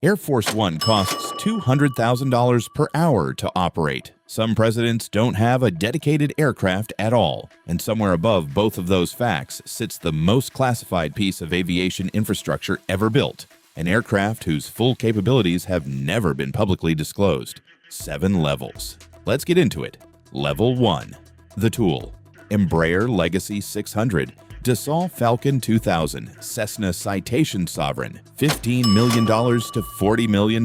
Air Force One costs $200,000 per hour to operate. Some presidents don't have a dedicated aircraft at all, and somewhere above both of those facts sits the most classified piece of aviation infrastructure ever built, an aircraft whose full capabilities have never been publicly disclosed. 7 levels. Let's get into it. Level 1. The tool. Embraer Legacy 600, Dassault Falcon 2000, Cessna Citation Sovereign, $15 million to $40 million.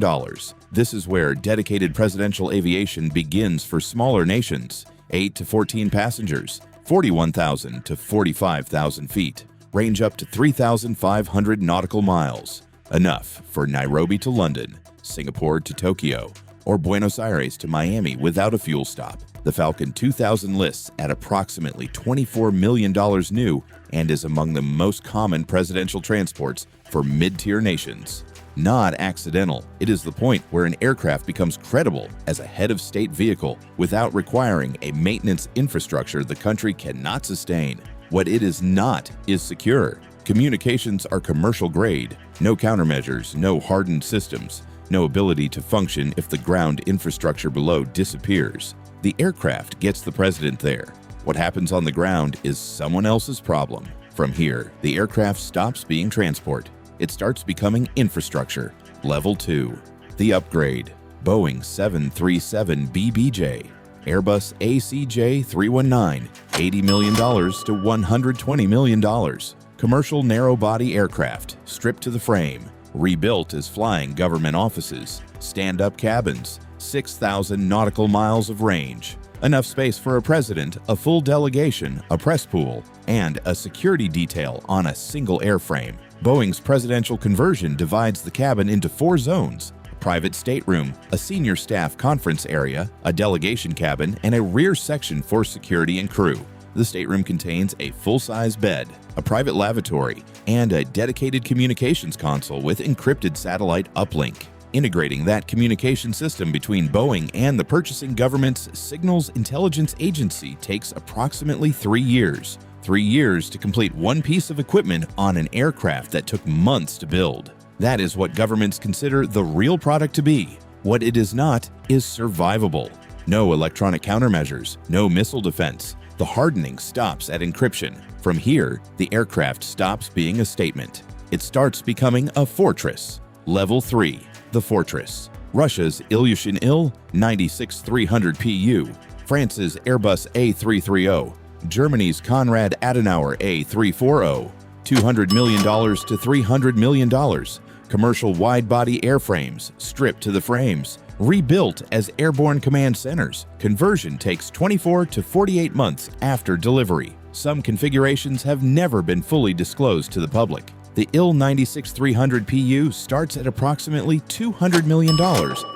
This is where dedicated presidential aviation begins for smaller nations. 8 to 14 passengers, 41,000 to 45,000 feet, range up to 3,500 nautical miles. Enough for Nairobi to London, Singapore to Tokyo, or Buenos Aires to Miami without a fuel stop. The Falcon 2000 lists at approximately $24 million new and is among the most common presidential transports for mid-tier nations. Not accidental, it is the point where an aircraft becomes credible as a head-of-state vehicle without requiring a maintenance infrastructure the country cannot sustain. What it is not is secure. Communications are commercial grade, no countermeasures, no hardened systems, no ability to function if the ground infrastructure below disappears. The aircraft gets the president there. What happens on the ground is someone else's problem. From here, the aircraft stops being transport. It starts becoming infrastructure. Level 2. The upgrade. Boeing 737 BBJ, Airbus ACJ 319, $80 million to $120 million. Commercial narrow-body aircraft, stripped to the frame, rebuilt as flying government offices, stand-up cabins, 6,000 nautical miles of range. Enough space for a president, a full delegation, a press pool, and a security detail on a single airframe. Boeing's presidential conversion divides the cabin into 4 zones: a private stateroom, a senior staff conference area, a delegation cabin, and a rear section for security and crew. The stateroom contains a full-size bed, a private lavatory, and a dedicated communications console with encrypted satellite uplink. Integrating that communication system between Boeing and the purchasing government's Signals Intelligence Agency takes approximately 3 years. 3 years to complete one piece of equipment on an aircraft that took months to build. That is what governments consider the real product to be. What it is not is survivable. No electronic countermeasures, no missile defense. The hardening stops at encryption. From here, the aircraft stops being a statement. It starts becoming a fortress. Level 3. The Fortress. Russia's Ilyushin Il-96-300 PU, France's Airbus A330, Germany's Konrad Adenauer A340, $200 million to $300 million. Commercial wide-body airframes, stripped to the frames, rebuilt as airborne command centers. Conversion takes 24 to 48 months after delivery. Some configurations have never been fully disclosed to the public. The Il-96-300 PU starts at approximately $200 million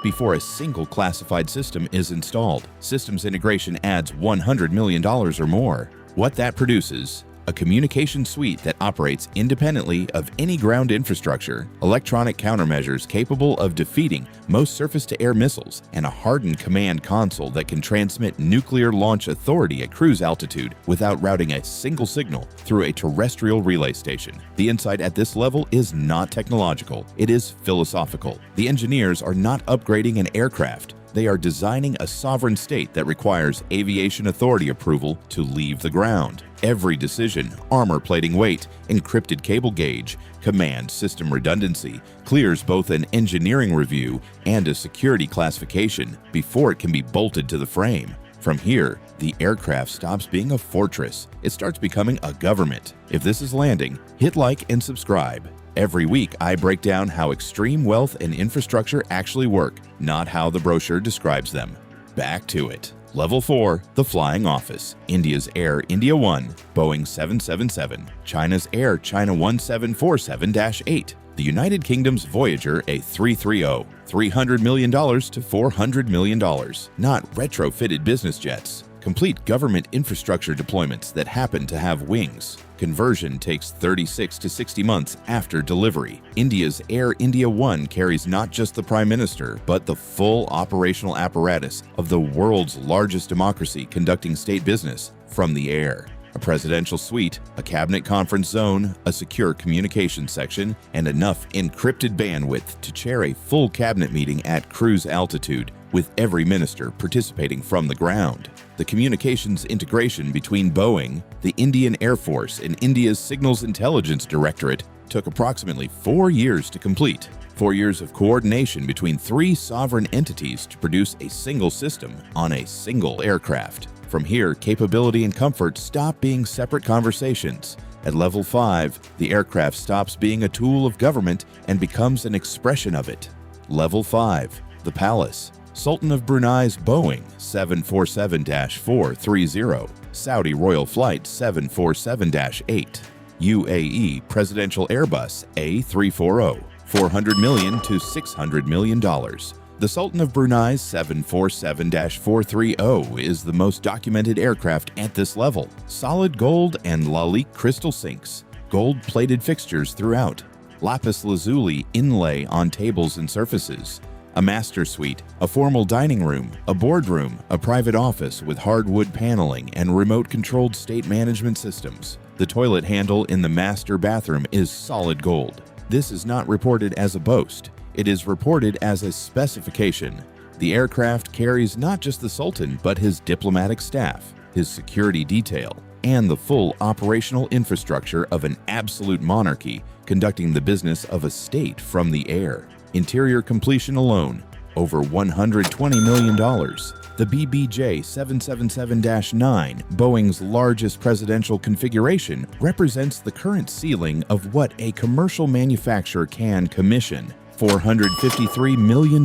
before a single classified system is installed. Systems integration adds $100 million or more. What that produces: a communication suite that operates independently of any ground infrastructure, electronic countermeasures capable of defeating most surface-to-air missiles, and a hardened command console that can transmit nuclear launch authority at cruise altitude without routing a single signal through a terrestrial relay station. The insight at this level is not technological, it is philosophical. The engineers are not upgrading an aircraft. They are designing a sovereign state that requires aviation authority approval to leave the ground. Every decision, armor plating weight, encrypted cable gauge, command system redundancy, clears both an engineering review and a security classification before it can be bolted to the frame. From here, the aircraft stops being a fortress. It starts becoming a government. If this is landing, hit like and subscribe. Every week, I break down how extreme wealth and infrastructure actually work, not how the brochure describes them. Back to it. Level 4. The Flying Office. India's Air India 1, Boeing 777, China's Air China 1747-8, the United Kingdom's Voyager A330, $300 million to $400 million. Not retrofitted business jets. Complete government infrastructure deployments that happen to have wings. Conversion takes 36 to 60 months after delivery. India's Air India 1 carries not just the Prime Minister, but the full operational apparatus of the world's largest democracy conducting state business from the air. a presidential suite, a cabinet conference zone, a secure communication section, and enough encrypted bandwidth to chair a full cabinet meeting at cruise altitude, with every minister participating from the ground. The communications integration between Boeing, the Indian Air Force, and India's Signals Intelligence Directorate took approximately 4 years to complete. 4 years of coordination between 3 sovereign entities to produce a single system on a single aircraft. From here, capability and comfort stop being separate conversations. At level 5, the aircraft stops being a tool of government and becomes an expression of it. Level 5, the Palace. Sultan of Brunei's Boeing 747-430, Saudi Royal Flight 747-8, UAE Presidential Airbus A340, $400 million to $600 million. The Sultan of Brunei's 747-430 is the most documented aircraft at this level. Solid gold and Lalique crystal sinks, gold-plated fixtures throughout, lapis lazuli inlay on tables and surfaces, a master suite, a formal dining room, a boardroom, a private office with hardwood paneling and remote-controlled state management systems. The toilet handle in the master bathroom is solid gold. This is not reported as a boast. It is reported as a specification. The aircraft carries not just the Sultan, but his diplomatic staff, his security detail, and the full operational infrastructure of an absolute monarchy conducting the business of a state from the air. Interior completion alone, over $120 million. The BBJ 777-9, Boeing's largest presidential configuration, represents the current ceiling of what a commercial manufacturer can commission. $453 million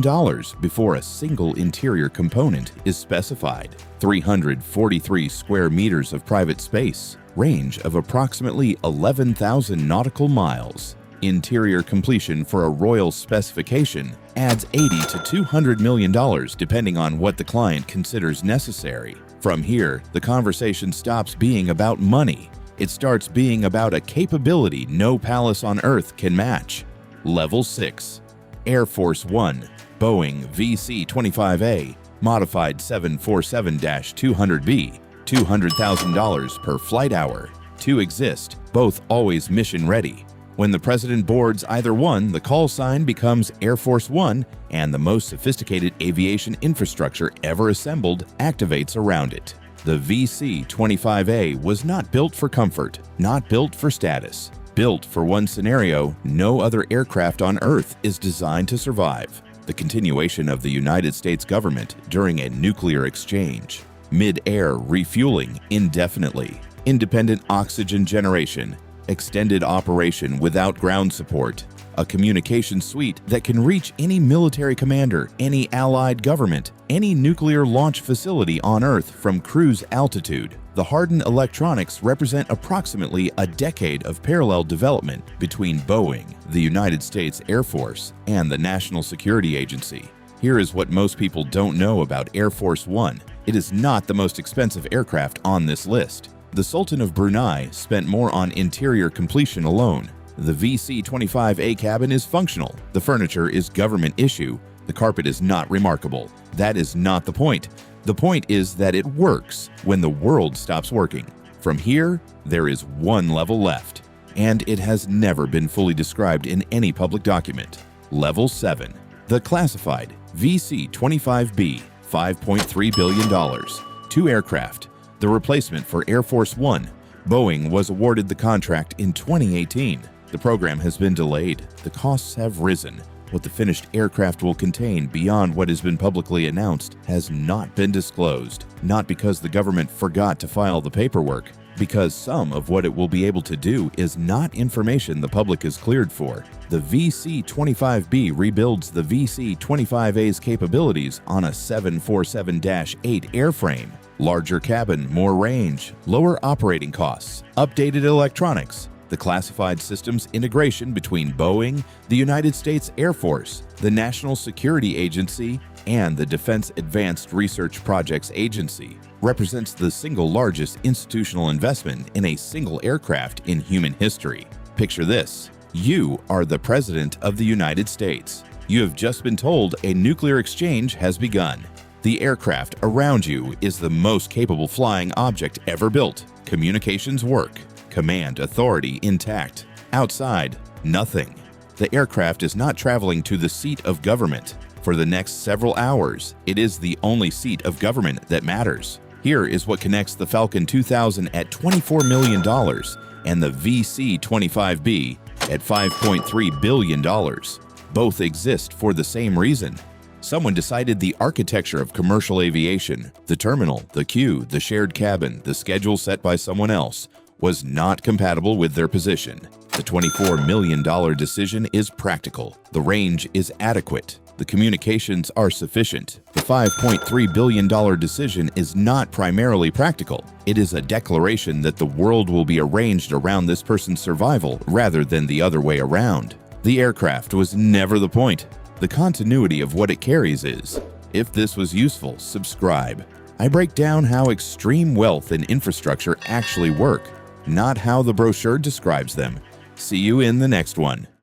before a single interior component is specified. 343 square meters of private space, range of approximately 11,000 nautical miles. Interior completion for a royal specification adds $80 to $200 million depending on what the client considers necessary. From here, the conversation stops being about money. It starts being about a capability no palace on Earth can match. Level 6. Air Force One, Boeing VC-25A, modified 747-200B, $200,000 per flight hour. 2 exist, both always mission-ready. When the president boards either one, the call sign becomes Air Force One, and the most sophisticated aviation infrastructure ever assembled activates around it. The VC-25A was not built for comfort, not built for status. Built for one scenario no other aircraft on Earth is designed to survive: the continuation of the United States government during a nuclear exchange. Mid-air refueling indefinitely. Independent oxygen generation. Extended operation without ground support. A communication suite that can reach any military commander, any allied government, any nuclear launch facility on Earth from cruise altitude. The hardened electronics represent approximately a decade of parallel development between Boeing, the United States Air Force, and the National Security Agency. Here is what most people don't know about Air Force One. It is not the most expensive aircraft on this list. The Sultan of Brunei spent more on interior completion alone. The VC-25A cabin is functional. The furniture is government issue. The carpet is not remarkable. That is not the point. The point is that it works when the world stops working. From here, there is one level left, and it has never been fully described in any public document. Level 7. The classified VC-25B, $5.3 billion. 2 aircraft. The replacement for Air Force One. Boeing was awarded the contract in 2018. The program has been delayed. The costs have risen. What the finished aircraft will contain beyond what has been publicly announced has not been disclosed. Not because the government forgot to file the paperwork, because some of what it will be able to do is not information the public is cleared for. The VC-25B rebuilds the VC-25A's capabilities on a 747-8 airframe. Larger cabin, more range, lower operating costs, updated electronics. The classified systems integration between Boeing, the United States Air Force, the National Security Agency, and the Defense Advanced Research Projects Agency represents the single largest institutional investment in a single aircraft in human history. Picture this. You are the President of the United States. You have just been told a nuclear exchange has begun. The aircraft around you is the most capable flying object ever built. Communications work. Command authority intact. Outside, nothing. The aircraft is not traveling to the seat of government. For the next several hours, it is the only seat of government that matters. Here is what connects the Falcon 2000 at $24 million and the VC-25B at $5.3 billion. Both exist for the same reason. Someone decided the architecture of commercial aviation, the terminal, the queue, the shared cabin, the schedule set by someone else, was not compatible with their position. The $24 million decision is practical. The range is adequate. The communications are sufficient. The $5.3 billion decision is not primarily practical. It is a declaration that the world will be arranged around this person's survival rather than the other way around. The aircraft was never the point. The continuity of what it carries is. If this was useful, subscribe. I break down how extreme wealth and infrastructure actually work, not how the brochure describes them. See you in the next one.